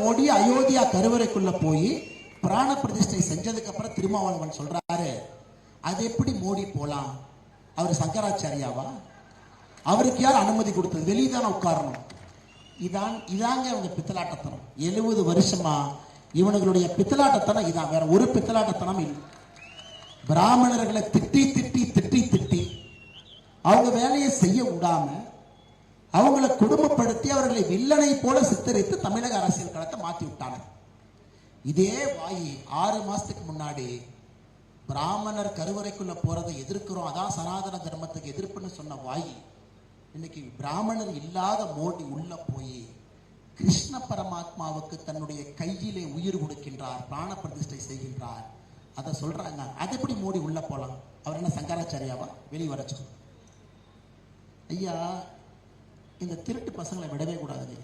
மோடி அயோத்தியா கருவறைக்குள்ள போய் பிராண பிரதிஷ்டை செஞ்சதுக்கு அப்புறம் திருமாவளவன் சொல்றாரு, அது எப்படி மோடி போலாம்? அவர் சங்கராச்சாரியாவா? அவருக்கு யார் அனுமதி கொடுத்தது? வெளியதான உட்காரணும். இதாங்க அவங்க பித்தலாட்டத்தனம். 70 வருஷமா இவனுடைய பித்தலாட்டத்தனம் இதான், வேற ஒரு பித்தலாட்டத்தனம் இல்லை. பிராமணர்களை திட்டி திட்டி திட்டி திட்டி அவங்க வேலையை செய்ய விடாம அவங்களை குடும்பப்படுத்தி அவர்களை வில்லனை போல சித்தரித்து தமிழக அரசியல் களத்தை மாற்றி விட்டாங்க. இதே வாயி 6 மாசத்துக்கு முன்னாடி பிராமணர் கருவறைக்குள்ள போறதை எதிர்க்கிறோம், அதான் சனாதன தர்மத்துக்கு எதிர்ப்புன்னு சொன்ன வாயி இன்னைக்கு பிராமணர் இல்லாத மோடி உள்ள போய் கிருஷ்ண பரமாத்மாவுக்கு தன்னுடைய கையிலே உயிர் கொடுக்கின்றார், பிராண பிரதிஷ்டை செய்கின்றார். அதை சொல்றாங்க. அது எப்படி மோடி உள்ள போலாம்? அவர் என்ன சங்கராச்சாரியாவா? வெளியே வர சொல்லு ஐயா. இந்த திருட்டு பசங்களை விடவே கூடாது.